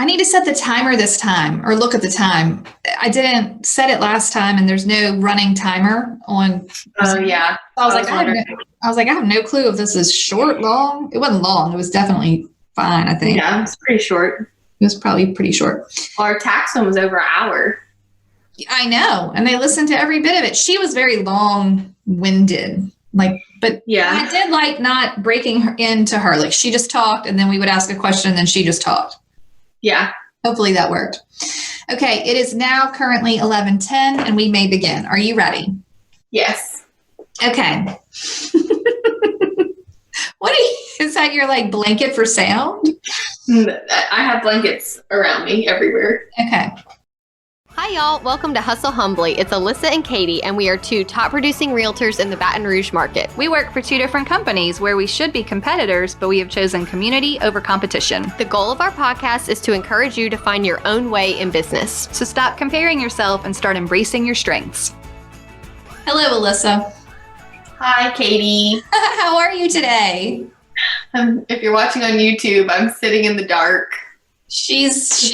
I need to set the timer this time or look at the time. I didn't set it last time and there's no running timer on. Oh yeah. So I was like, I have no clue if this is short, long. It wasn't long. It was definitely fine, I think. Yeah, it's pretty short. It was probably pretty short. Well, our tax one was over an hour. I know. And they listened to every bit of it. She was very long-winded. But yeah, I did like not breaking her into her. Like she just talked and then we would ask a question and then she just talked. Yeah. Hopefully that worked. Okay. It is now currently 11:10 and we may begin. Are you ready? Yes. Okay. Is that your blanket for sound? I have blankets around me everywhere. Okay. Hi, y'all. Welcome to Hustle Humbly. It's Alissa and Katy, and we are two top producing realtors in the Baton Rouge market. We work for two different companies where we should be competitors, but we have chosen community over competition. The goal of our podcast is to encourage you to find your own way in business. So stop comparing yourself and start embracing your strengths. Hello, Alissa. Hi, Katy. How are you today? If you're watching on YouTube, I'm sitting in the dark. She's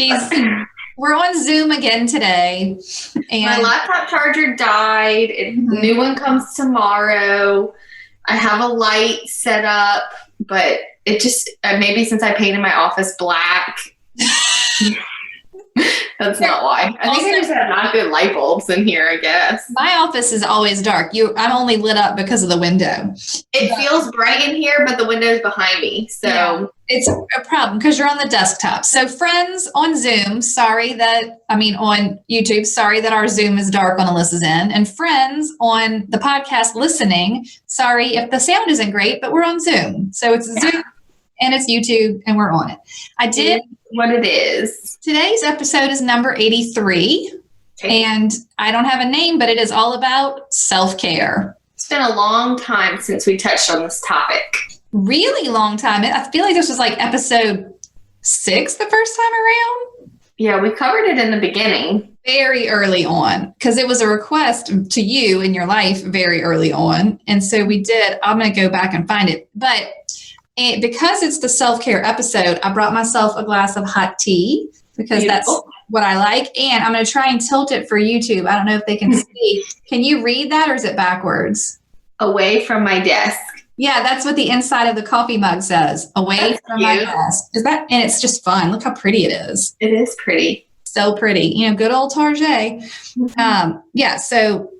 we're on Zoom again today. And my laptop charger died. A new one comes tomorrow. I have a light set up, but it just, maybe since I painted my office black, that's not why. I think I just have not good light bulbs in here, I guess. My office is always dark. I'm only lit up because of the window. It feels bright in here, but the window's behind me. So yeah, it's a problem because you're on the desktop. So friends on Zoom, on YouTube, sorry that our Zoom is dark on Alissa's end. And friends on the podcast listening, sorry if the sound isn't great, but we're on Zoom. So it's Zoom and it's YouTube and we're on it. I did what it is. Today's episode is number 83. Okay. And I don't have a name, but it is all about self-care. It's been a long time since we touched on this topic. Really long time. I feel like this was episode 6 the first time around. Yeah, we covered it in the beginning. Very early on, because it was a request to you in your life very early on. And so we did. I'm going to go back and find it. But because it's the self-care episode, I brought myself a glass of hot tea because that's what I like. And I'm going to try and tilt it for YouTube. I don't know if they can see. Can you read that or is it backwards? Away from my desk. Yeah, that's what the inside of the coffee mug says. Away from my desk. And it's just fun. Look how pretty it is. It is pretty. So pretty. Good old Target. Mm-hmm. So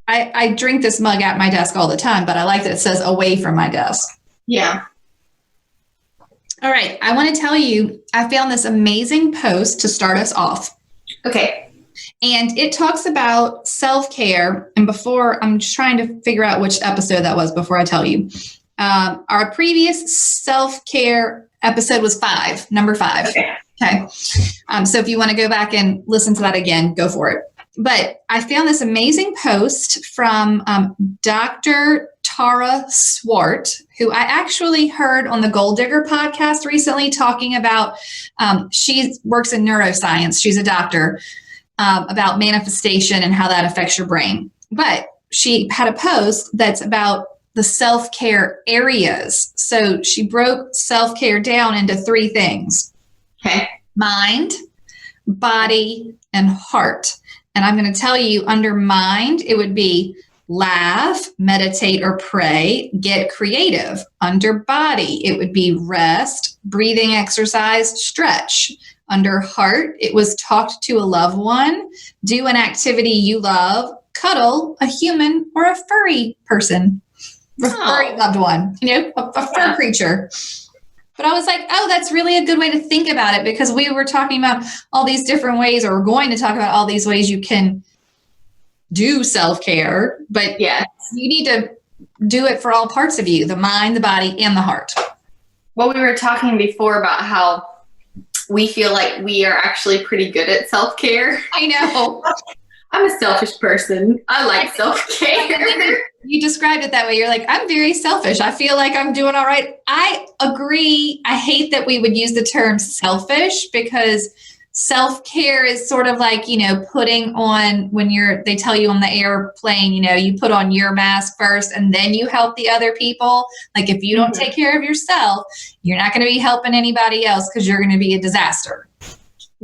I drink this mug at my desk all the time, but I like that it says away from my desk. Yeah. All right. I want to tell you, I found this amazing post to start us off. Okay. And it talks about self-care. And before, I'm just trying to figure out which episode that was before I tell you. Our previous self-care episode was number 5. Okay. So if you want to go back and listen to that again, go for it. But I found this amazing post from Dr. Tara Swart, who I actually heard on the Gold Digger podcast recently talking about, she works in neuroscience. She's a doctor, about manifestation and how that affects your brain. But she had a post that's about the self-care areas. So she broke self-care down into 3 things. Okay. Mind, body, and heart. And I'm going to tell you, under mind, it would be laugh, meditate, or pray, get creative. Under body, it would be rest, breathing exercise, stretch. Under heart, it was talk to a loved one, do an activity you love, cuddle a human or a furry person, a furry loved one, a fur creature. But I was like, that's really a good way to think about it, because we were talking about all these different ways, or we're going to talk about all these ways you can do self-care, but you need to do it for all parts of you, the mind, the body, and the heart. Well, we were talking before about how we feel like we are actually pretty good at self-care. I know. I'm a selfish person. I like self-care. You described it that way. You're like, I'm very selfish. I feel like I'm doing all right. I agree. I hate that we would use the term selfish, because self-care is sort of like, putting on, when they tell you on the airplane, you put on your mask first and then you help the other people. Like if you don't take care of yourself, you're not going to be helping anybody else, because you're going to be a disaster.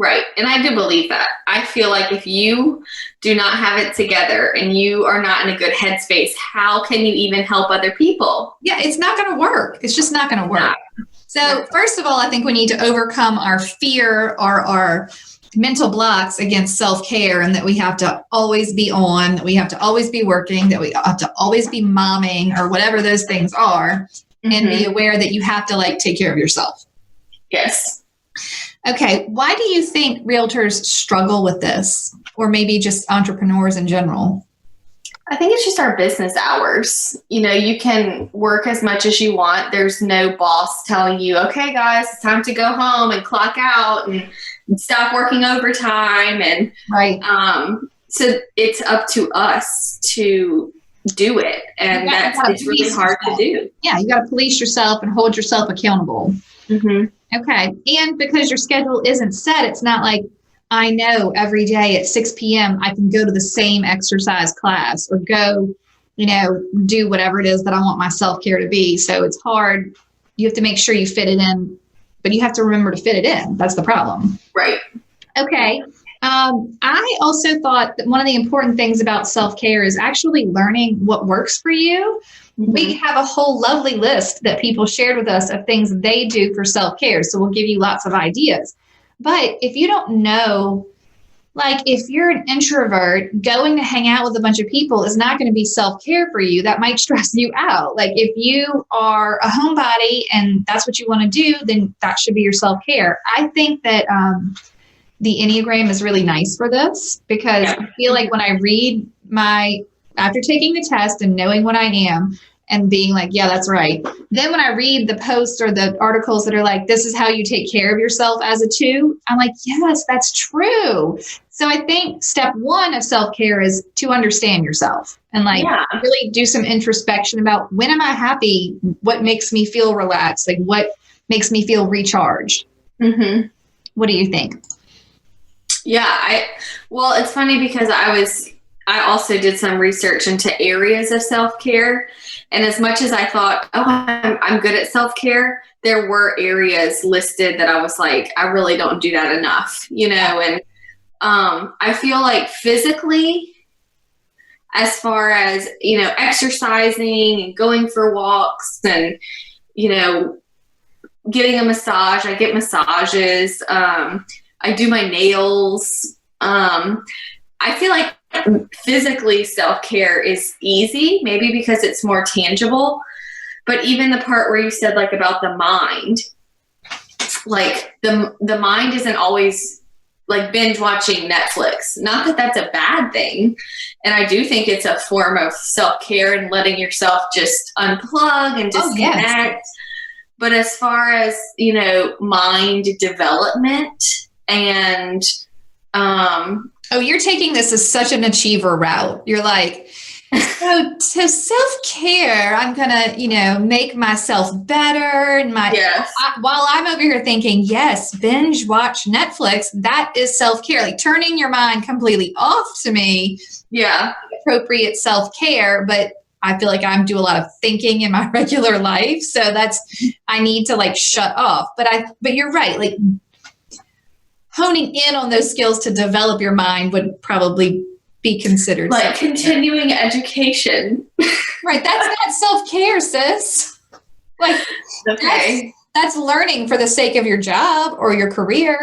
Right. And I do believe that. I feel like if you do not have it together and you are not in a good headspace, how can you even help other people? Yeah, it's not going to work. It's just not going to work. So first of all, I think we need to overcome our fear or our mental blocks against self-care, and that we have to always be on, that we have to always be working, that we have to always be momming or whatever those things are, and be aware that you have to like take care of yourself. Yes. Okay. Why do you think realtors struggle with this, or maybe just entrepreneurs in general? I think it's just our business hours. You know, you can work as much as you want. There's no boss telling you, okay, guys, it's time to go home and clock out and stop working overtime. And right. So it's up to us to do it. And it's really hard to do. Yeah. You got to police yourself and hold yourself accountable. Okay. And because your schedule isn't set, it's not like, I know every day at 6 p.m. I can go to the same exercise class or go, do whatever it is that I want my self-care to be. So it's hard. You have to make sure you fit it in, but you have to remember to fit it in. That's the problem. Right. Okay. I also thought that one of the important things about self-care is actually learning what works for you. We have a whole lovely list that people shared with us of things they do for self-care. So we'll give you lots of ideas. But if you don't know, like if you're an introvert, going to hang out with a bunch of people is not going to be self-care for you. That might stress you out. Like if you are a homebody and that's what you want to do, then that should be your self-care. I think that the Enneagram is really nice for this, because I feel like when I read after taking the test and knowing what I am, and being like, yeah, that's right. Then when I read the posts or the articles that are like, this is how you take care of yourself as a 2, I'm like, yes, that's true. So I think step 1 of self-care is to understand yourself and really do some introspection about, when am I happy? What makes me feel relaxed? Like what makes me feel recharged? What do you think? Yeah. Well, it's funny because I also did some research into areas of self-care. And as much as I thought, I'm good at self-care, there were areas listed that I was like, I really don't do that enough, and I feel like physically, as far as, exercising and going for walks and, getting a massage, I get massages, I do my nails. I feel like physically self-care is easy, maybe because it's more tangible, but even the part where you said like about the mind, like the mind isn't always like binge watching Netflix. Not that that's a bad thing. And I do think it's a form of self-care and letting yourself just unplug and disconnect. Yes. But as far as, mind development and, you're taking this as such an achiever route. You're like, so to self-care, I'm going to, make myself better. And while I'm over here thinking, yes, binge watch Netflix, that is self-care. Like turning your mind completely off to me. Yeah. Appropriate self-care. But I feel like I do a lot of thinking in my regular life. So I need to like shut off. But you're right. Like, honing in on those skills to develop your mind would probably be considered like continuing education. Right. That's not self-care, sis. Like, that's learning for the sake of your job or your career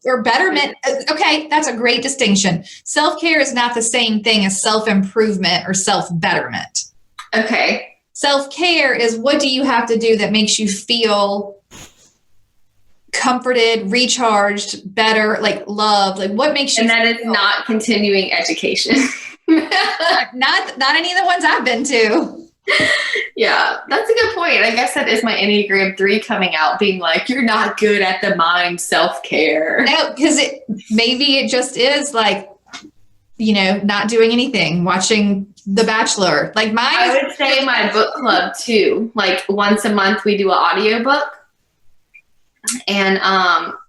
or betterment. Okay. That's a great distinction. Self-care is not the same thing as self-improvement or self-betterment. Okay. Self-care is, what do you have to do that makes you feel comforted, recharged, better, like loved, like what makes you, and that is not continuing education. not any of the ones I've been to. Yeah, that's a good point. I guess that is my Enneagram 3 coming out, being like, you're not good at the mind self-care. No, because maybe it just is like, not doing anything, watching The Bachelor. Like I would say my book club too. Like once a month we do an audiobook. And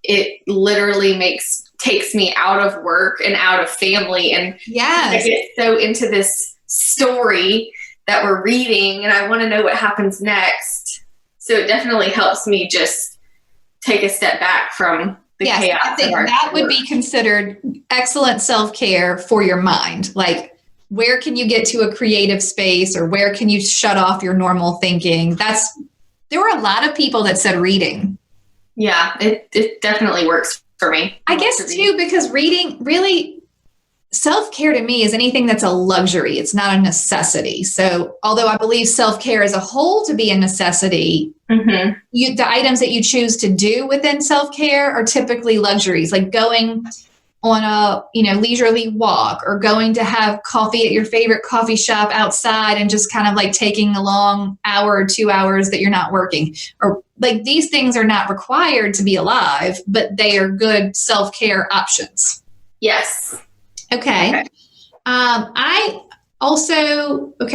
it literally takes me out of work and out of family. And I get so into this story that we're reading and I want to know what happens next. So it definitely helps me just take a step back from the yes, chaos I think of our that would work. be considered excellent self-care for your mind. Like, where can you get to a creative space, or where can you shut off your normal thinking? There were a lot of people that said reading. Yeah, it definitely works for me. I guess too, because reading really, self-care to me is anything that's a luxury. It's not a necessity. So although I believe self-care as a whole to be a necessity, Mm-hmm. the items that you choose to do within self-care are typically luxuries, like going on a leisurely walk, or going to have coffee at your favorite coffee shop outside and just kind of like taking a long hour or 2 hours that you're not working, or like, these things are not required to be alive, but they are good self-care options. Yes. Okay.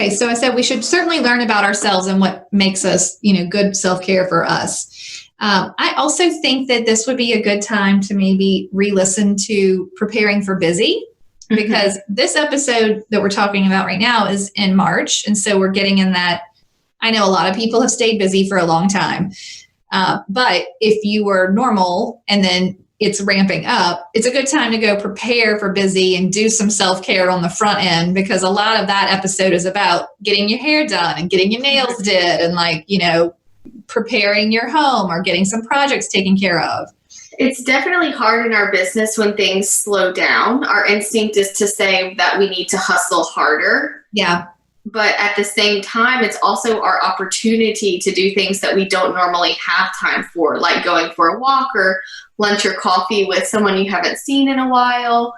So I said we should certainly learn about ourselves and what makes us, good self-care for us. I also think that this would be a good time to maybe re-listen to Preparing for Busy, because this episode that we're talking about right now is in March. And so we're getting in that. I know a lot of people have stayed busy for a long time. But if you were normal and then it's ramping up, it's a good time to go prepare for busy and do some self-care on the front end, because a lot of that episode is about getting your hair done and getting your nails did, and preparing your home or getting some projects taken care of. It's definitely hard in our business when things slow down. Our instinct is to say that we need to hustle harder. Yeah. But at the same time, it's also our opportunity to do things that we don't normally have time for, like going for a walk or lunch or coffee with someone you haven't seen in a while.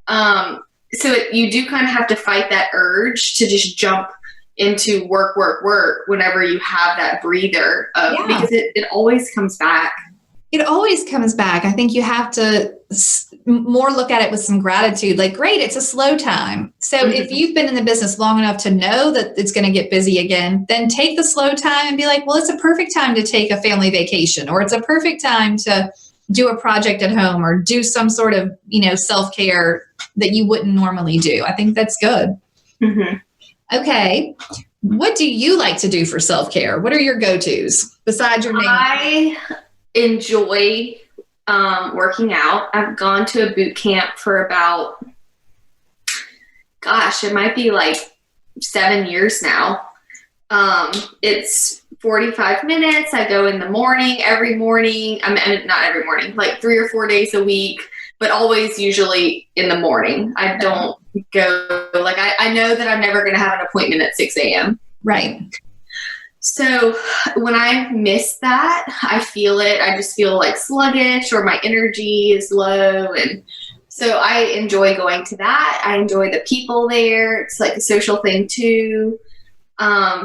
You do kind of have to fight that urge to just jump into work whenever you have that breather, because it always comes back. It always comes back. I think you have to more look at it with some gratitude. Like, great, it's a slow time. So if you've been in the business long enough to know that it's going to get busy again, then take the slow time and be like, well, it's a perfect time to take a family vacation, or it's a perfect time to do a project at home, or do some sort of, self-care that you wouldn't normally do. I think that's good. Mm-hmm. Okay. What do you like to do for self-care? What are your go-tos besides your name? I enjoy working out. I've gone to a boot camp for about, it might be like 7 years now. It's 45 minutes. I go in the morning, every morning. I mean, not every morning, like 3 or 4 days a week, but always usually in the morning. I don't go, I know that I'm never going to have an appointment at 6 a.m. Right. So when I miss that, I feel it. I just feel like sluggish, or my energy is low. And so I enjoy going to that. I enjoy the people there. It's like a social thing too.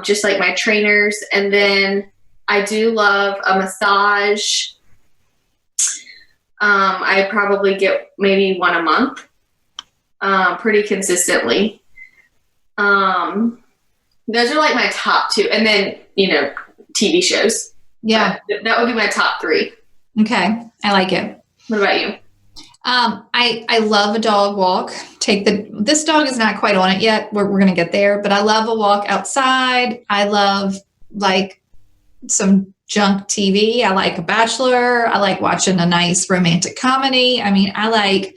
Just like my trainers. And then I do love a massage. I probably get maybe one a month, pretty consistently. Those are like my top two. And then, TV shows. Yeah. That would be my top 3. Okay. I like it. What about you? I love a dog walk. This dog is not quite on it yet. We're going to get there, but I love a walk outside. I love some junk TV. I like a Bachelor. I like watching a nice romantic comedy. I mean, I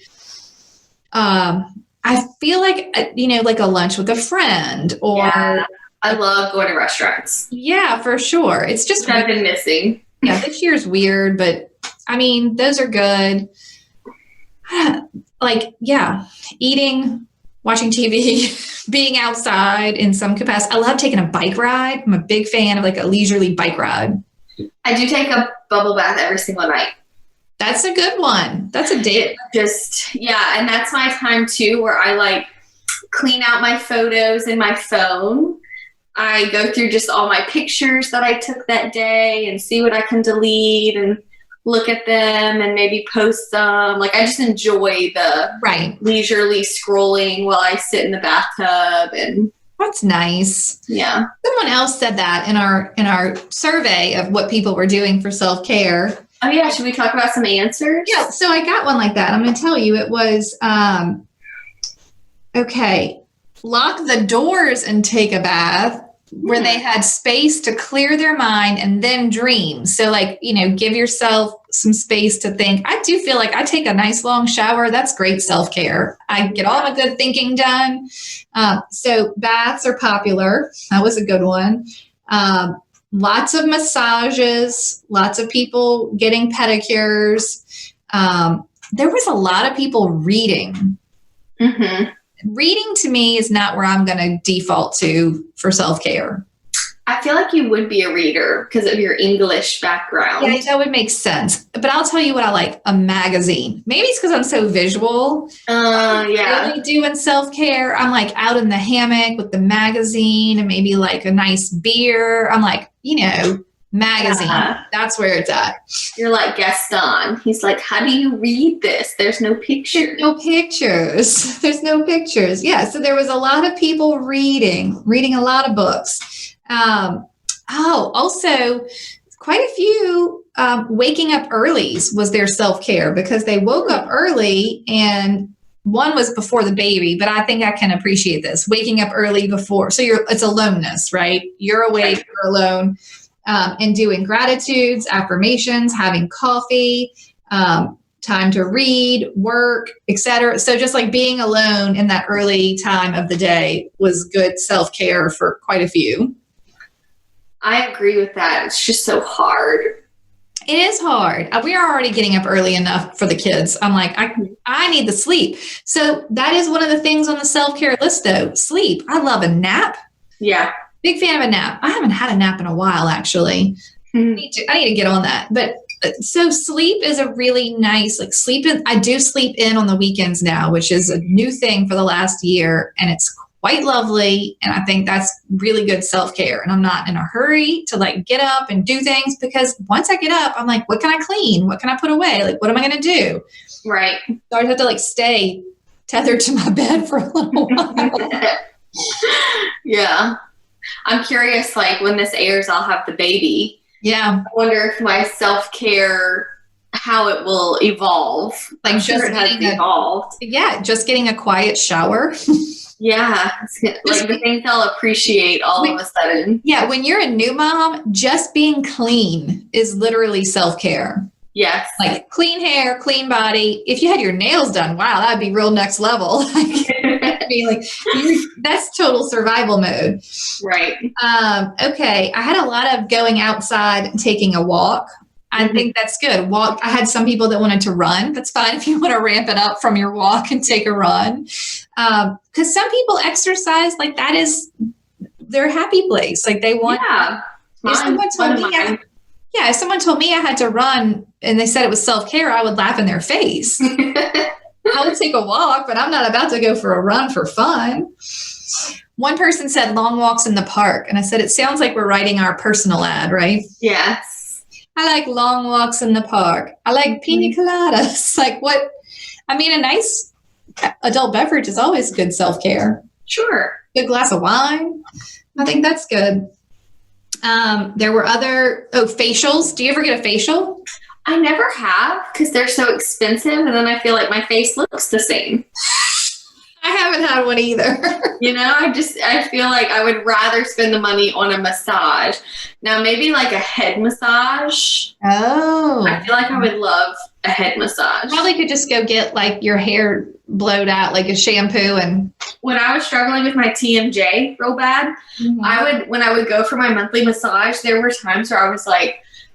feel like, like a lunch with a friend, or I love going to restaurants. Yeah, for sure. It's just, I've been missing. Yeah, this year's weird, but I mean, those are good. Eating, watching TV, being outside in some capacity. I love taking a bike ride. I'm a big fan of like a leisurely bike ride. I do take a bubble bath every single night. That's a good one. That's a date. And that's my time too, where I clean out my photos in my phone. I go through just all my pictures that I took that day and see what I can delete and look at them and maybe post them. I just enjoy the leisurely scrolling while I sit in the bathtub. And that's nice. Yeah. Someone else said that in our survey of what people were doing for self-care. Oh yeah. Should we talk about some answers? Yeah. So I got one like that. I'm going to tell you, it was, lock the doors and take a bath, where they had space to clear their mind and then dream. So give yourself some space to think. I do feel like I take a nice long shower. That's great self-care. I get all my good thinking done. So baths are popular. That was a good one. Lots of massages, lots of people getting pedicures. There was a lot of people reading. Mm-hmm. Reading to me is not where I'm going to default to for self-care. I feel like you would be a reader because of your English background. Yeah, that would make sense. But I'll tell you what I like, a magazine. Maybe it's because I'm so visual. Yeah. Really doing self-care. I'm like out in the hammock with the magazine and maybe like a nice beer. I'm like, magazine. Yeah. That's where it's at. You're like Gaston. He's like, how do you read this? There's no pictures. There's no pictures. Yeah. So there was a lot of people reading a lot of books. Also quite a few waking up earlys was their self-care because they woke up early, and one was before the baby, but I think I can appreciate this. Waking up early before, so it's aloneness, right? You're awake, you're alone, and doing gratitudes, affirmations, having coffee, time to read, work, etc. So just like being alone in that early time of the day was good self-care for quite a few. I agree with that. It's just so hard. It is hard. We are already getting up early enough for the kids. I'm like, I need the sleep. So that is one of the things on the self-care list, though. Sleep. I love a nap. Yeah. Big fan of a nap. I haven't had a nap in a while, actually. I need to get on that. But so sleep is a really nice, I do sleep in on the weekends now, which is a new thing for the last year. And it's quite lovely. And I think that's really good self-care. And I'm not in a hurry to get up and do things, because once I get up, I'm like, what can I clean? What can I put away? What am I going to do? Right. So I have to stay tethered to my bed for a little while. Yeah. I'm curious, when this airs, I'll have the baby. Yeah. I wonder if my self-care, how it will evolve. I'm sure it has evolved. Just getting a quiet shower. Yeah. The things I'll appreciate all of a sudden. Yeah. When you're a new mom, just being clean is literally self-care. Yes. Clean hair, clean body. If you had your nails done, wow, that'd be real next level. That's total survival mode. Right. Okay. I had a lot of going outside and taking a walk. I think that's good. Walk. I had some people that wanted to run. That's fine if you want to ramp it up from your walk and take a run. Because some people exercise that is their happy place. They want. Yeah. If someone told me I had to run and they said it was self-care, I would laugh in their face. I would take a walk, but I'm not about to go for a run for fun. One person said long walks in the park. And I said, it sounds like we're writing our personal ad, right? Yes. I like long walks in the park. I like pina coladas. What? I mean, a nice adult beverage is always good self-care. Sure. Good glass of wine. I think that's good. There were facials. Do you ever get a facial? I never have, because they're so expensive, and then I feel like my face looks the same. I haven't had one either. I feel like I would rather spend the money on a massage. Now, maybe a head massage. Oh. I feel like I would love a head massage. Probably could just go get your hair blowed out, a shampoo. And when I was struggling with my TMJ real bad, when I would go for my monthly massage, there were times where I was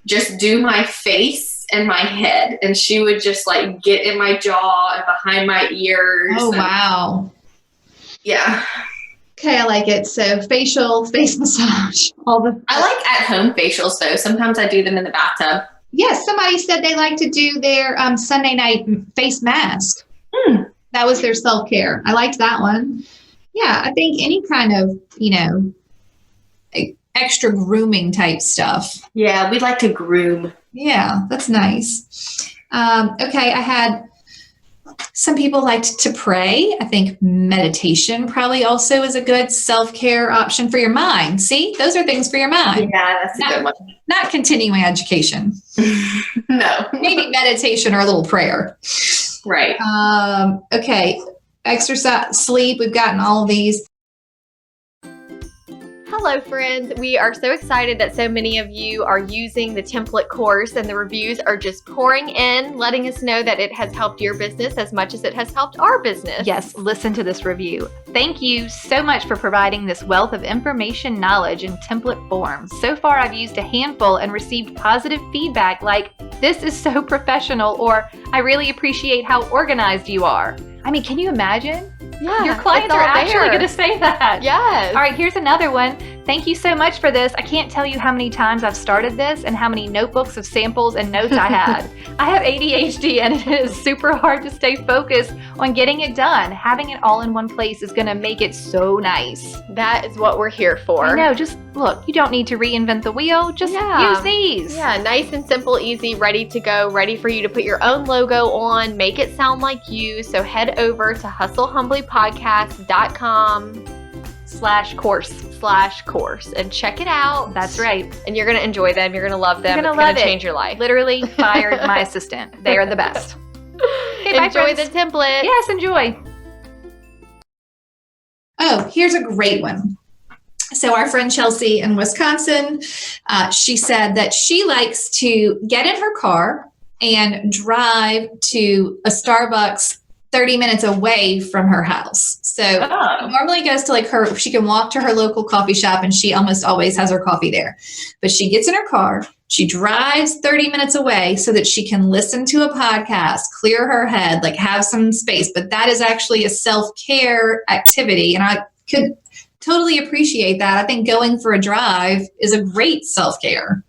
just do my face and my head, and she would just get in my jaw and behind my ears. Oh, wow. Yeah. Okay, I like it. So facial, face massage, I like at-home facials, though. Sometimes I do them in the bathtub. Yes, somebody said they like to do their Sunday night face mask. That was their self-care. I liked that one. Yeah, I think any kind of, extra grooming type stuff. Yeah, we'd like to groom. Yeah, that's nice. Okay, I had some people liked to pray. I think meditation probably also is a good self-care option for your mind. See, those are things for your mind. Yeah, that's a good one. Not continuing education. No. Maybe meditation or a little prayer. Right. Okay, exercise, sleep. We've gotten all of these. Hello, friends. We are so excited that so many of you are using the template course, and the reviews are just pouring in, letting us know that it has helped your business as much as it has helped our business. Yes, listen to this review. Thank you so much for providing this wealth of information, knowledge, in template form. So far, I've used a handful and received positive feedback like, "This is so professional," or "I really appreciate how organized you are." I mean, can you imagine? Yeah, Your clients are actually going to say that. Yes. All right, here's another one. Thank you so much for this. I can't tell you how many times I've started this and how many notebooks of samples and notes I had. I have ADHD and it is super hard to stay focused on getting it done. Having it all in one place is going to make it so nice. That is what we're here for. I know, just look, you don't need to reinvent the wheel. Just use these. Yeah, nice and simple, easy, ready to go, ready for you to put your own logo on, make it sound like you. So head over to hustlehumblypodcast.com/course and check it out. That's right. And you're going to enjoy them. You're going to love them. You're It's gonna going love to it. change your life. Literally fired my assistant. They are the best. Okay, bye, Enjoy the friends. template. Yes, enjoy. Oh, here's a great one. So our friend Chelsea in Wisconsin, she said that she likes to get in her car and drive to a Starbucks 30 minutes away from her house. So she normally goes to she can walk to her local coffee shop and she almost always has her coffee there. But she gets in her car, she drives 30 minutes away so that she can listen to a podcast, clear her head, like have some space. But that is actually a self-care activity. And I could totally appreciate that. I think going for a drive is a great self-care.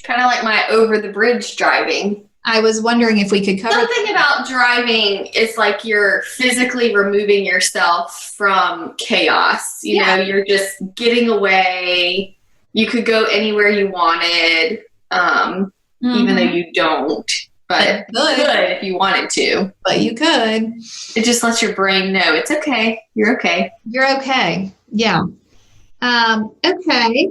Kind of like my over the bridge driving. I was wondering if we could cover Something about driving is like you're physically removing yourself from chaos. You know, you're just getting away. You could go anywhere you wanted, even though you don't. But you could if you wanted to. But you could. It just lets your brain know it's okay. You're okay. You're okay. Yeah. Okay.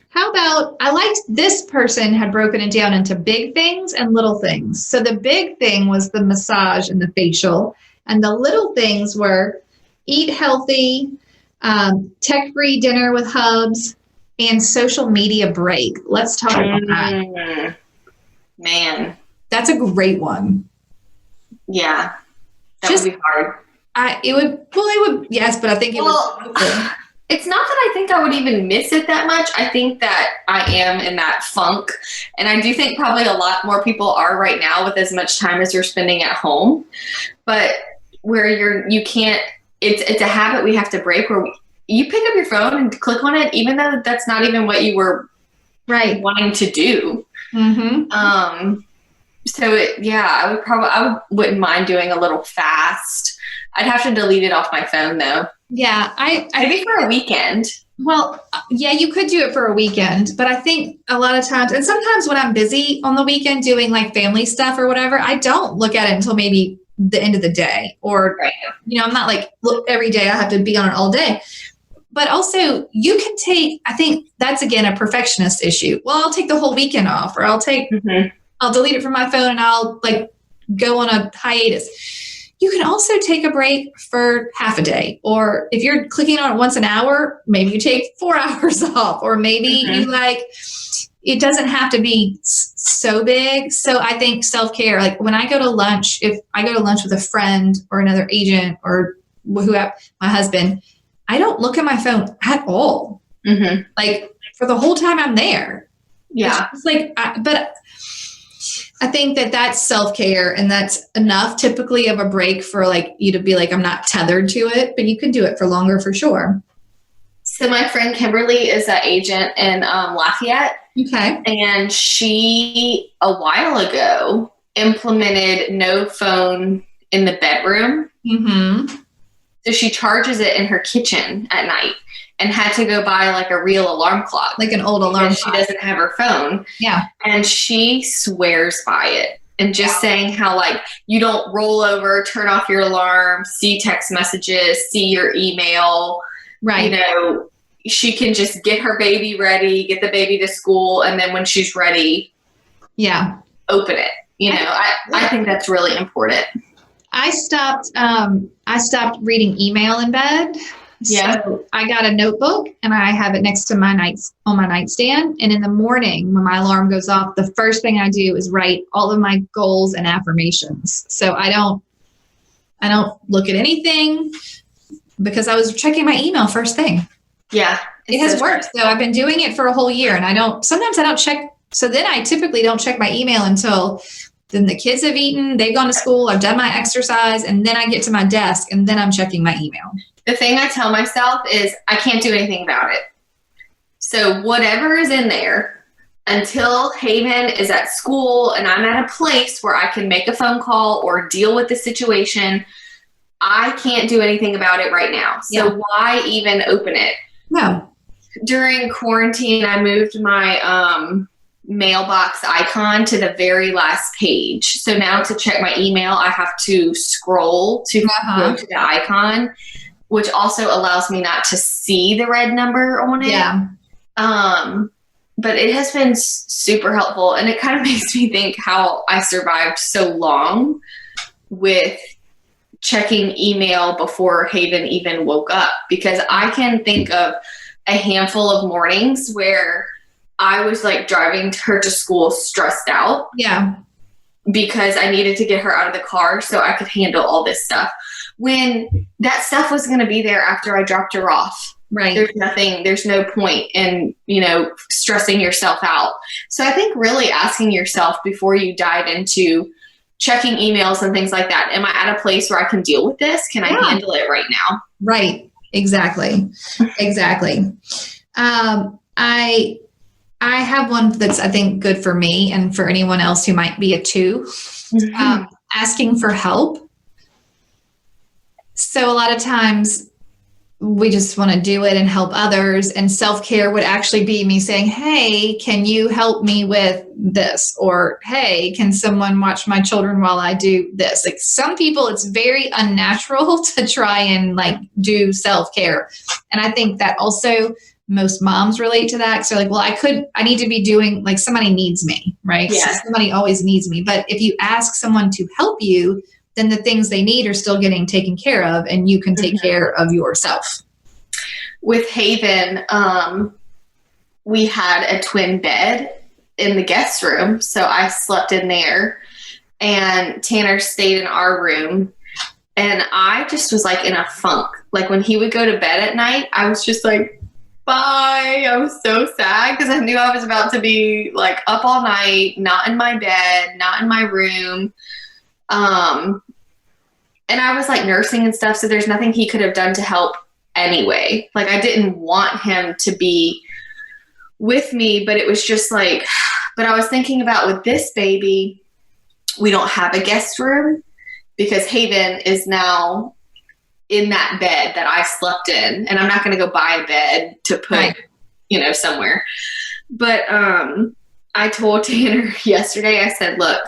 How about, I liked this person had broken it down into big things and little things. So the big thing was the massage and the facial. And the little things were eat healthy, tech-free dinner with hubs, and social media break. Let's talk about that. Man. That's a great one. Yeah. That would be hard. It would, yes, but I think it would. It's not that I think I would even miss it that much. I think that I am in that funk. And I do think probably a lot more people are right now with as much time as you're spending at home. But where you can't, it's a habit we have to break where you pick up your phone and click on it, even though that's not even what you were wanting to do. Mm-hmm. I wouldn't mind doing a little fast. I'd have to delete it off my phone though. Yeah, maybe for a weekend. Well, yeah, you could do it for a weekend, but I think a lot of times, and sometimes when I'm busy on the weekend doing like family stuff or whatever, I don't look at it until maybe the end of the day, or I'm not like, look, every day I have to be on it all day. But also you can take, I think that's again a perfectionist issue. Well, I'll take the whole weekend off, or I'll delete it from my phone and I'll like go on a hiatus. You can also take a break for half a day, or if you're clicking on it once an hour, maybe you take 4 hours off, or maybe you it doesn't have to be so big. So I think self-care, like when I go to lunch, if I go to lunch with a friend or another agent or my husband, I don't look at my phone at all. Like for the whole time I'm there. Yeah. It's like, but I think that's self-care, and that's enough typically of a break for like you to be like, I'm not tethered to it, but you can do it for longer for sure. So my friend Kimberly is an agent in Lafayette. Okay. And she, a while ago, implemented no phone in the bedroom. So she charges it in her kitchen at night, and had to go buy like a real alarm clock. Like an old alarm clock. She doesn't have her phone. Yeah. And she swears by it. And just saying how like you don't roll over, turn off your alarm, see text messages, see your email. Right. She can just get her baby ready, get the baby to school, and then when she's ready, open it. I think that's really important. I stopped reading email in bed. Yeah. So I got a notebook and I have it next to my nightstand. And in the morning, when my alarm goes off, the first thing I do is write all of my goals and affirmations. So I don't look at anything because I was checking my email first thing. Yeah. It has worked. So I've been doing it for a whole year, and sometimes I don't check. So then I typically don't check my email until then the kids have eaten, they've gone to school, I've done my exercise, and then I get to my desk and then I'm checking my email. The thing I tell myself is I can't do anything about it. So whatever is in there, until Haven is at school and I'm at a place where I can make a phone call or deal with the situation, I can't do anything about it right now. So why even open it? No. During quarantine, I moved my mailbox icon to the very last page. So now to check my email, I have to scroll to go to the icon, which also allows me not to see the red number on it. Yeah. But it has been super helpful, and it kind of makes me think how I survived so long with checking email before Haven even woke up, because I can think of a handful of mornings where I was like driving her to school stressed out. Yeah. Because I needed to get her out of the car so I could handle all this stuff. When that stuff was going to be there after I dropped her off. Right. There's no point in, stressing yourself out. So I think really asking yourself before you dive into checking emails and things like that, am I at a place where I can deal with this? Can I handle it right now? Right. Exactly. Exactly. I have one that's, I think, good for me and for anyone else who might be a 2. Asking for help. So a lot of times we just want to do it and help others, and self-care would actually be me saying, hey, can you help me with this? Or, hey, can someone watch my children while I do this? Like, some people, it's very unnatural to try and do self-care. And I think that also most moms relate to that. So I need to be doing, somebody needs me, right? Yeah. So somebody always needs me. But if you ask someone to help you, then the things they need are still getting taken care of, and you can take care of yourself. With Haven, we had a twin bed in the guest room. So I slept in there, and Tanner stayed in our room. And I just was in a funk. When he would go to bed at night, I was just bye. I was so sad because I knew I was about to be up all night, not in my bed, not in my room. And I was nursing and stuff. So there's nothing he could have done to help anyway. I didn't want him to be with me, but it was just but I was thinking about with this baby, we don't have a guest room because Haven is now in that bed that I slept in, and I'm not going to go buy a bed to put, somewhere. But, I told Tanner yesterday, I said, look,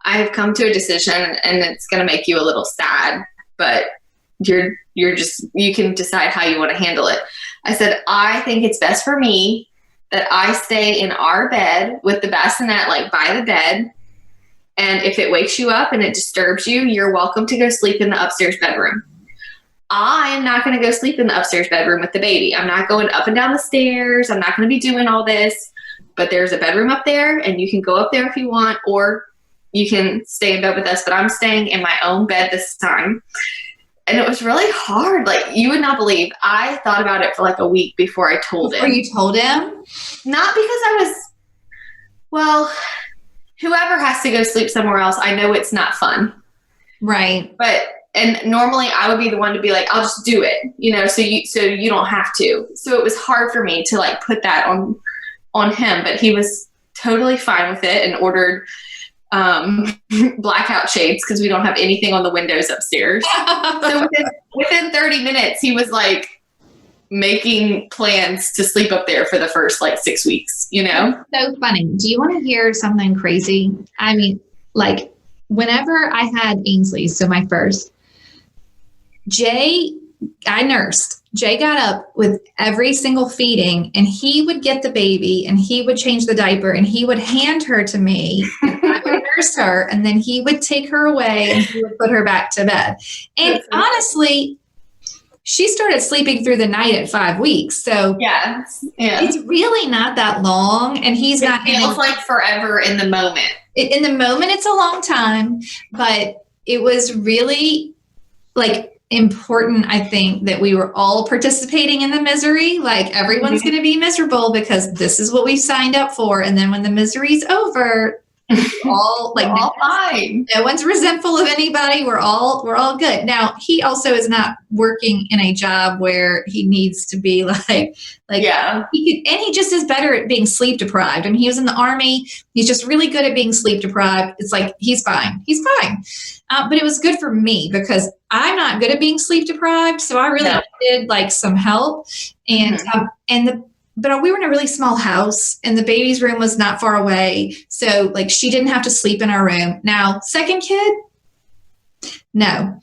I have come to a decision, and it's going to make you a little sad, but you can decide how you want to handle it. I said, I think it's best for me that I stay in our bed with the bassinet, by the bed. And if it wakes you up and it disturbs you, you're welcome to go sleep in the upstairs bedroom. I am not going to go sleep in the upstairs bedroom with the baby. I'm not going up and down the stairs. I'm not going to be doing all this, but there's a bedroom up there, and you can go up there if you want, or you can stay in bed with us, but I'm staying in my own bed this time. And it was really hard. You would not believe. I thought about it for a week before I told him. Before you told him? Not because whoever has to go sleep somewhere else, I know it's not fun. Right. And normally I would be the one to be I'll just do it, so you don't have to. So it was hard for me to put that on him, but he was totally fine with it and ordered blackout shades because we don't have anything on the windows upstairs. So within 30 minutes, he was making plans to sleep up there for the first 6 weeks, So funny. Do you want to hear something crazy? I mean, whenever I had Ainsley, so my first, I nursed. Jay got up with every single feeding, and he would get the baby, and he would change the diaper, and he would hand her to me. I would nurse her, and then he would take her away, and he would put her back to bed. And honestly, she started sleeping through the night at 5 weeks. So yeah. it's really not that long. And he's It not feels like forever in the moment. In the moment, it's a long time, but it was really like important, I think, that we were all participating in the misery. Like everyone's going to be miserable because this is what we signed up for. And then when the misery's over, all like all fine. No one's resentful of anybody. We're all good. Now he also is not working in a job where he needs to be like he just is better at being sleep deprived. I mean, he was in the Army. He's just really good at being sleep deprived. It's like he's fine. But it was good for me because I'm not good at being sleep deprived. So I really needed like some help. And but we were in a really small house and the baby's room was not far away. So like she didn't have to sleep in our room. Now, second kid, no.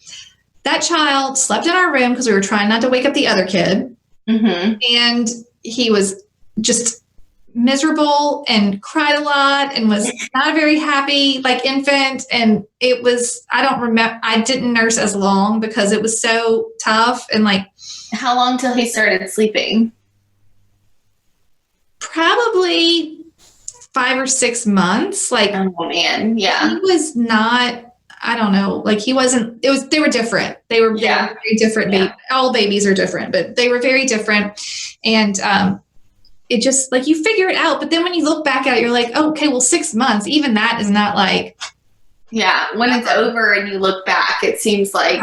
That child slept in our room because we were trying not to wake up the other kid. And he was just miserable and cried a lot and was not a very happy like infant. And it was, I don't remember, I didn't nurse as long because it was so tough. And like, how long till he started sleeping? Probably 5 or 6 months. Like, oh man, yeah. He was not, I don't know, like he wasn't, they were different. They were very different. Yeah. All babies are different, but they were very different. And it just like you figure it out. But then when you look back at it, you're like, oh, okay, well, 6 months, even that is not like. Yeah. When it's over and you look back, it seems like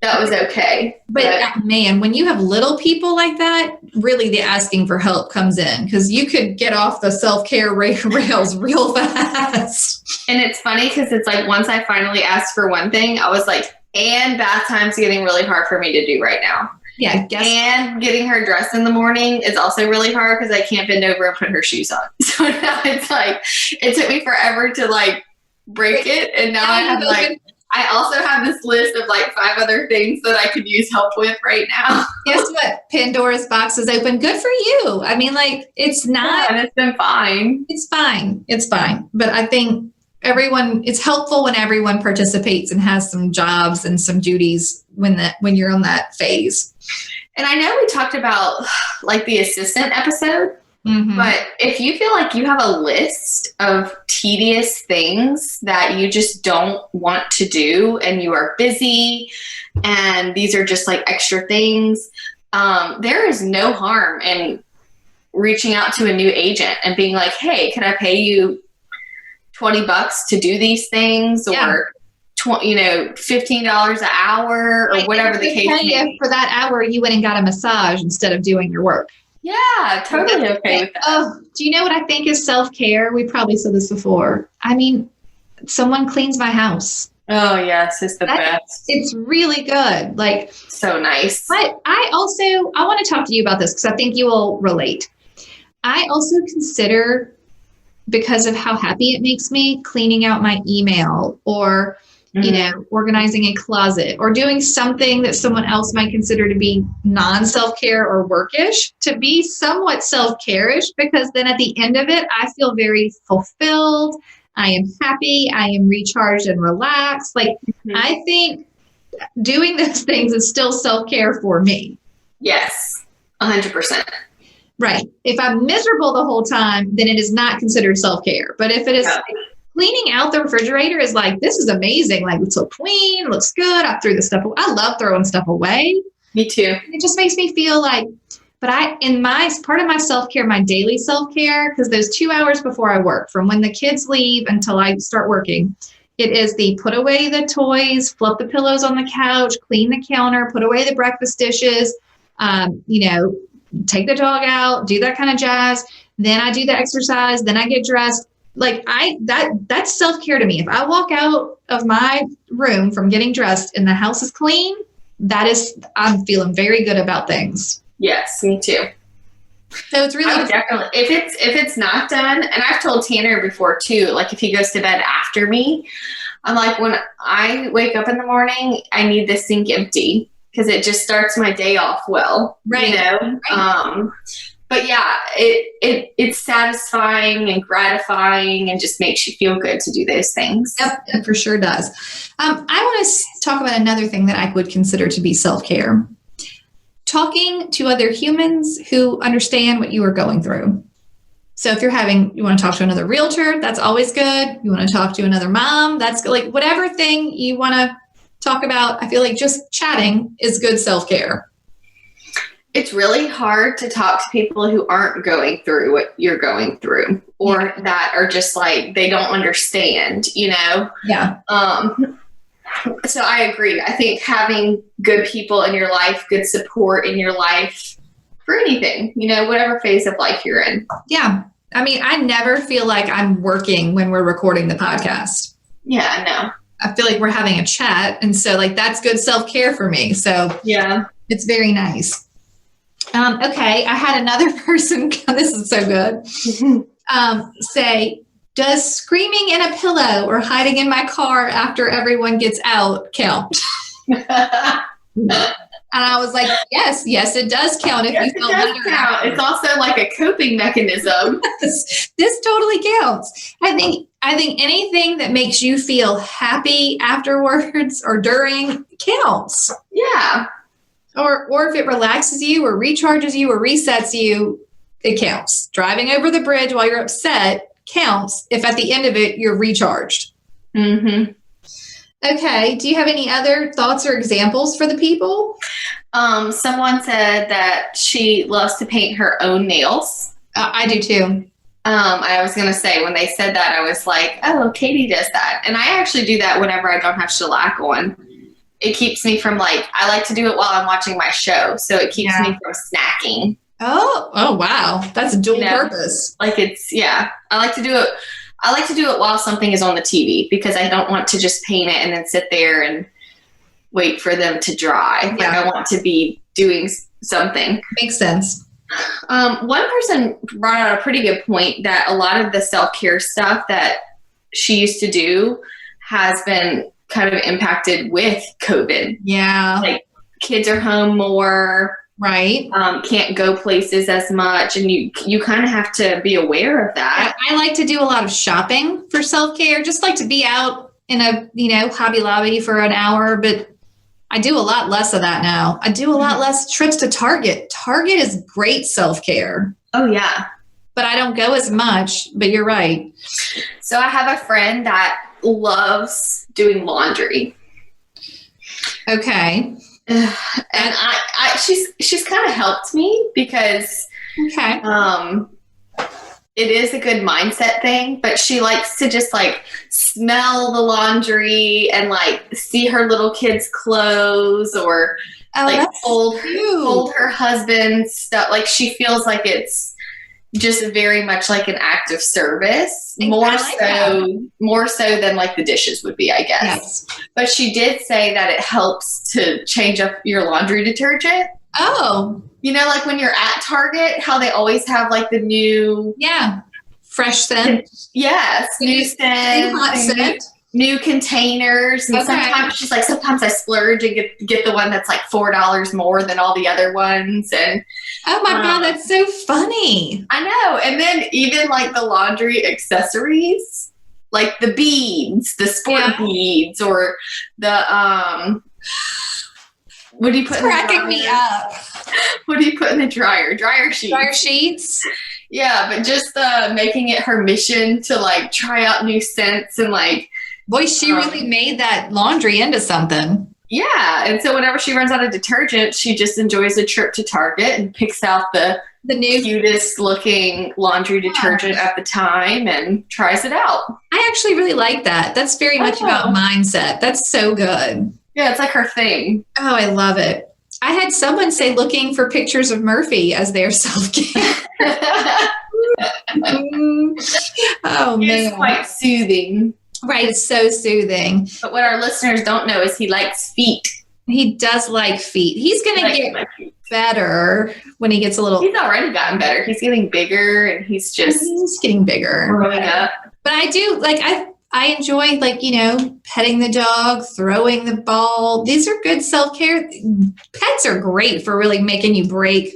that was okay. But man, when you have little people like that, really the asking for help comes in because you could get off the self-care rails real fast. And it's funny because it's like once I finally asked for one thing, I was like, and bath time's getting really hard for me to do right now. Yeah. And getting her dressed in the morning is also really hard because I can't bend over and put her shoes on. So now it's like, it took me forever to like break it. And now I have like, I also have this list of like 5 other things that I could use help with right now. Guess what? Pandora's box is open. Good for you. I mean, like, it's not. Yeah, and it's been fine. It's fine. It's fine. But I think it's helpful when everyone participates and has some jobs and some duties when you're on that phase. And I know we talked about like the assistant episode. But if you feel like you have a list of tedious things that you just don't want to do and you are busy and these are just like extra things, there is no harm in reaching out to a new agent and being like, hey, can I pay you $20 to do these things or $15 an hour or whatever the case may be. For that hour, you went and got a massage instead of doing your work. Yeah, totally okay with that. Oh, do you know what I think is self-care? We probably said this before. I mean, someone cleans my house. Oh, yes, it's the best. It's really good. Like, so nice. But I want to talk to you about this because I think you will relate. I also consider, because of how happy it makes me, cleaning out my email or organizing a closet or doing something that someone else might consider to be non-self-care or workish to be somewhat self-care-ish, because then at the end of it, I feel very fulfilled. I am happy. I am recharged and relaxed. Like, I think doing those things is still self-care for me. Yes, 100%. Right. If I'm miserable the whole time, then it is not considered self-care. But if it is cleaning out the refrigerator is like, this is amazing. Like, it's so clean, looks good. I threw the stuff away. I love throwing stuff away. Me too. It just makes me feel like, but part of my self-care, my daily self-care, because those 2 hours before I work, from when the kids leave until I start working, it is the put away the toys, flip the pillows on the couch, clean the counter, put away the breakfast dishes, take the dog out, do that kind of jazz. Then I do the exercise. Then I get dressed. Like that's self-care to me. If I walk out of my room from getting dressed and the house is clean, I'm feeling very good about things. Yes, me too. So it's really I would definitely, if it's not done, and I've told Tanner before too, like if he goes to bed after me, I'm like, when I wake up in the morning, I need the sink empty because it just starts my day off well. Right. Right. But yeah, it's satisfying and gratifying and just makes you feel good to do those things. Yep, it for sure does. I want to talk about another thing that I would consider to be self-care. talking to other humans who understand what you are going through. So if you want to talk to another realtor, that's always good. You want to talk to another mom, that's good. Like whatever thing you want to talk about, I feel like just chatting is good self-care. It's really hard to talk to people who aren't going through what you're going through, or that are just like, they don't understand, Yeah. So I agree. I think having good people in your life, good support in your life for anything, whatever phase of life you're in. Yeah. I mean, I never feel like I'm working when we're recording the podcast. Yeah, no. I feel like we're having a chat. And so like, that's good self-care for me. So yeah, it's very nice. Okay, I had another person, this is so good, say, does screaming in a pillow or hiding in my car after everyone gets out count? And I was like, yes, it does count. If you feel better. Count. It's also like a coping mechanism. This totally counts. I think anything that makes you feel happy afterwards or during counts. Yeah. Or if it relaxes you or recharges you or resets you, it counts. Driving over the bridge while you're upset counts if at the end of it you're recharged. Mm-hmm. Okay. Do you have any other thoughts or examples for the people? Someone said that she loves to paint her own nails. I do too. I was going to say, when they said that, I was like, oh, Katy does that. And I actually do that whenever I don't have shellac on. It keeps me from I like to do it while I'm watching my show. So it keeps me from snacking. Oh, wow. That's dual purpose. I like to do it. I like to do it while something is on the TV because I don't want to just paint it and then sit there and wait for them to dry. Yeah. I want to be doing something. Makes sense. One person brought out a pretty good point that a lot of the self-care stuff that she used to do has been kind of impacted with COVID. Yeah. Like kids are home more. Right. Can't go places as much. And you kind of have to be aware of that. I like to do a lot of shopping for self-care. Just like to be out in a, Hobby Lobby for an hour, but I do a lot less of that now. I do a lot less trips to Target. Target is great self-care. Oh yeah. But I don't go as much, but you're right. So I have a friend that loves doing laundry. Okay. And she's kind of helped me because it is a good mindset thing, but she likes to just smell the laundry and see her little kids' clothes or fold her husband's stuff. She feels like it's just very much like an act of service, more so than the dishes would be, I guess. Yes. But she did say that it helps to change up your laundry detergent. Oh. When you're at Target, how they always have the new... Yeah. Fresh scent. Yes. New scent. Hot scent. New containers. And sometimes she's sometimes I splurge and get the one that's $4 more than all the other ones. And oh my God, that's so funny. I know. And then even the laundry accessories, the beads, the sport beads, or the what do you put in the dryer? Cracking me up. What do you put in the dryer? Dryer sheets. Dryer sheets. Yeah, but just making it her mission to try out new scents and boy, she really made that laundry into something. Yeah, and so whenever she runs out of detergent, she just enjoys a trip to Target and picks out the new cutest looking laundry detergent at the time and tries it out. I actually really like that. That's very much about mindset. That's so good. Yeah, it's her thing. Oh, I love it. I had someone say looking for pictures of Murphy as their self-care. Oh, man. It's quite soothing. Right, it's so soothing. But what our listeners don't know is he likes feet. He does like feet. He's going to get better when he gets a little... He's already gotten better. He's getting bigger and he's getting bigger. Growing up. But I do, I enjoy, petting the dog, throwing the ball. These are good self-care. Pets are great for really making you break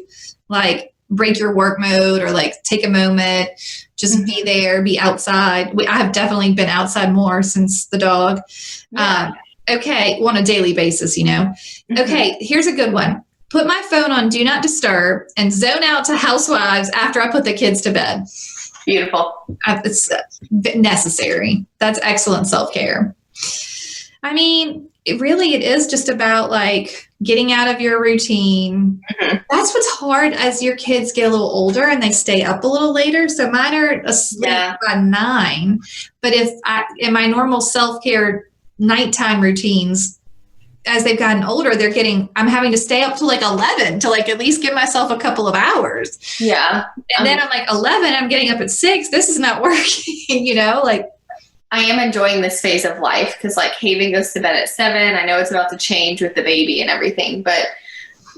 your work mode or take a moment, just be there, be outside. I have definitely been outside more since the dog. Yeah. On a daily basis, Okay, here's a good one. put my phone on do not disturb and zone out to housewives after I put the kids to bed. Beautiful. It's necessary. That's excellent self-care. I mean, it is just about like getting out of your routine. Mm-hmm. That's what's hard as your kids get a little older and they stay up a little later. So mine are asleep by 9. But in my normal self-care nighttime routines, as they've gotten older, I'm having to stay up till like 11 to like at least give myself a couple of hours. Yeah. And then I'm like 11, I'm getting up at 6. This is not working, like. I am enjoying this phase of life because like Haven goes to bed at 7. I know it's about to change with the baby and everything, but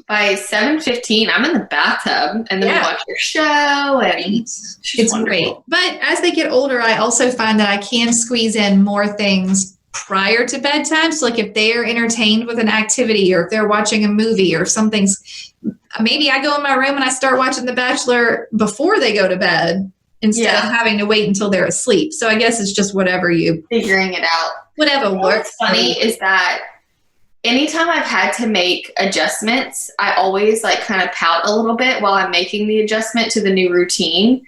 by 7:15, I'm in the bathtub and then we watch your show and it's wonderful. Great. But as they get older, I also find that I can squeeze in more things prior to bedtime. So like if they're entertained with an activity or if they're watching a movie or maybe I go in my room and I start watching The Bachelor before they go to bed instead of having to wait until they're asleep. So I guess it's just whatever you figuring it out. Whatever works. What's funny is that anytime I've had to make adjustments, I always like kind of pout a little bit while I'm making the adjustment to the new routine.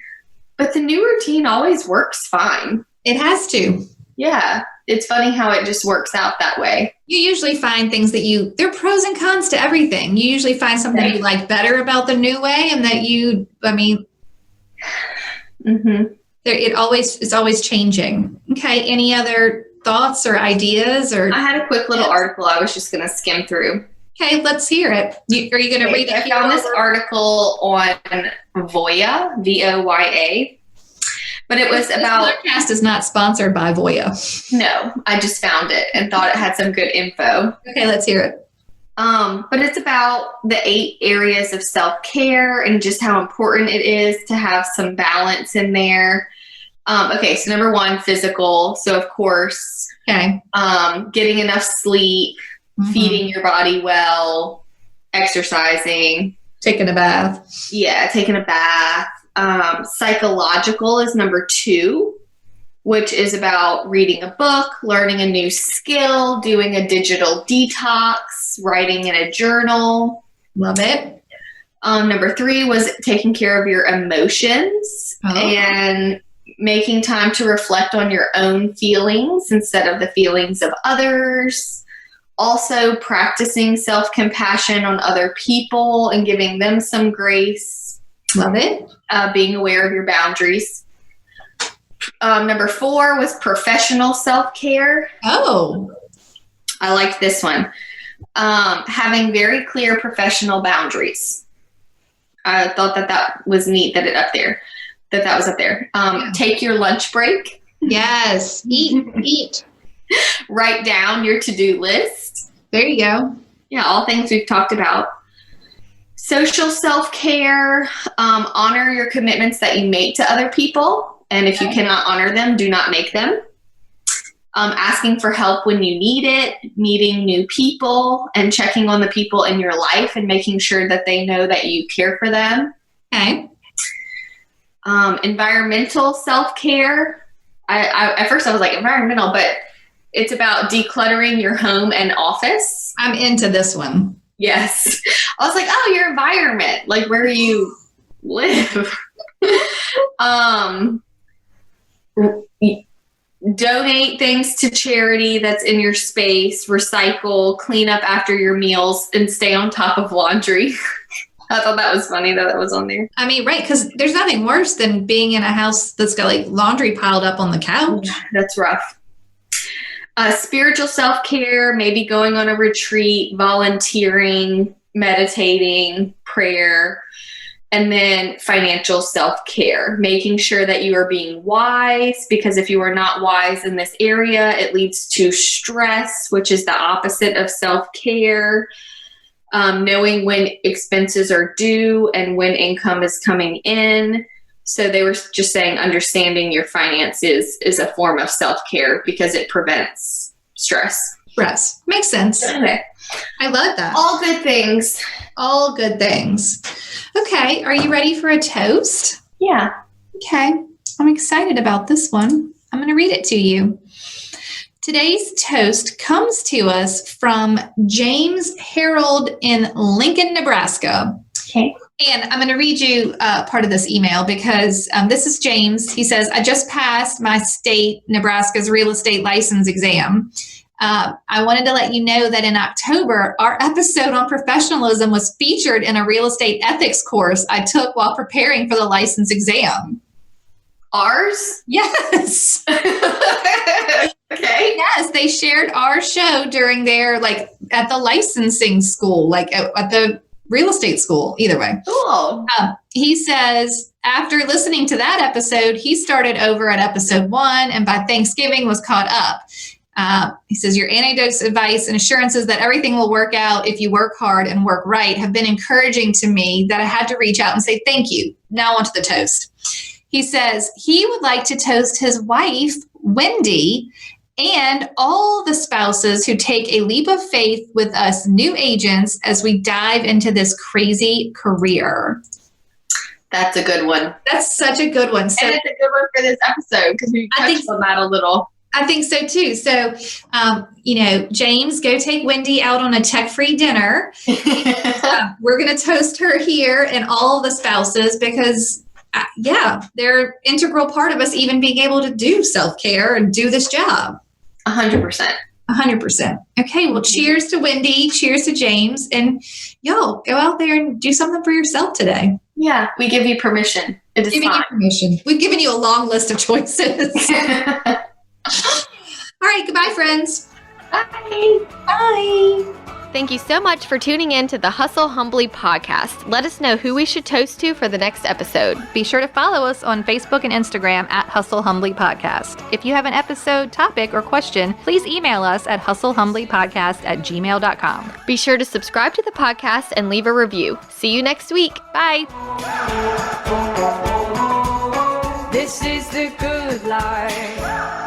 But the new routine always works fine. It has to. Yeah. It's funny how it just works out that way. You usually find things that there are pros and cons to everything. You usually find something you like better about the new way and that it's always changing. Okay. Any other thoughts or ideas? Or I had a quick little article I was just going to skim through. Okay, let's hear it. Are you going to read it? I found this article on Voya, Voya, but it was about. This podcast is not sponsored by Voya. No, I just found it and thought it had some good info. Okay, let's hear it. But it's about the 8 areas of self-care and just how important it is to have some balance in there. Okay, so number 1, physical. So of course, getting enough sleep, feeding your body well, exercising. Taking a bath. Yeah, taking a bath. Psychological is number 2, which is about reading a book, learning a new skill, doing a digital detox, writing in a journal. Love it. Number 3 was taking care of your emotions and making time to reflect on your own feelings instead of the feelings of others. Also practicing self-compassion on other people and giving them some grace. Love it. Being aware of your boundaries. Number 4 was professional self-care. Oh. I liked this one. Having very clear professional boundaries. I thought that was neat that that was up there. Take your lunch break. Yes. Eat. Write down your to-do list. There you go. Yeah, all things we've talked about. Social self-care. Honor your commitments that you make to other people. And if you cannot honor them, do not make them. Asking for help when you need it, meeting new people, and checking on the people in your life and making sure that they know that you care for them. Okay. Environmental self-care. At first I was like environmental, but it's about decluttering your home and office. I'm into this one. Yes. I was like, oh, your environment, like where you live. Donate things to charity that's in your space, recycle, clean up after your meals, and stay on top of laundry. I thought that was funny that was on there. I mean, right, because there's nothing worse than being in a house that's got like laundry piled up on the couch. That's rough. Spiritual self-care, maybe going on a retreat, volunteering, meditating, prayer. And then financial self-care, making sure that you are being wise, because if you are not wise in this area, it leads to stress, which is the opposite of self-care. Knowing when expenses are due and when income is coming in. So they were just saying understanding your finances is a form of self-care because it prevents stress. Stress. Makes sense. Okay. I love that. All good things. All good things. Okay. Are you ready for a toast? Yeah. Okay. I'm excited about this one. I'm going to read it to you. Today's toast comes to us from James Harold in Lincoln, Nebraska. Okay. And I'm going to read you part of this email because this is James. He says, I just passed my state, Nebraska's real estate license exam. I wanted to let you know that in October, our episode on professionalism was featured in a real estate ethics course I took while preparing for the license exam. Ours? Yes. Okay. Yes, they shared our show during their, like, at the licensing school, like at the real estate school, either way. Cool. He says, after listening to that episode, he started over at episode 1 and by Thanksgiving was caught up. He says, your anecdotes, advice, and assurances that everything will work out if you work hard and work right have been encouraging to me that I had to reach out and say thank you. Now on to the toast. He says he would like to toast his wife, Wendy, and all the spouses who take a leap of faith with us new agents as we dive into this crazy career. That's a good one. That's such a good one. So, and it's a good one for this episode because we touched on that a little. I think so too. So, James, go take Wendy out on a tech-free dinner. We're going to toast her here and all the spouses because, they're an integral part of us even being able to do self-care and do this job. 100%. 100%. Okay, well, cheers to Wendy. Cheers to James. And y'all, go out there and do something for yourself today. Yeah, we give you permission. It is fine. Permission. We've given you a long list of choices. All right, goodbye, friends. Bye. Bye. Thank you so much for tuning in to the Hustle Humbly podcast. Let us know who we should toast to for the next episode. Be sure to follow us on Facebook and Instagram at Hustle Humbly Podcast. If you have an episode, topic, or question, please email us at hustlehumblypodcast@gmail.com. Be sure to subscribe to the podcast and leave a review. See you next week. Bye. This is the good life.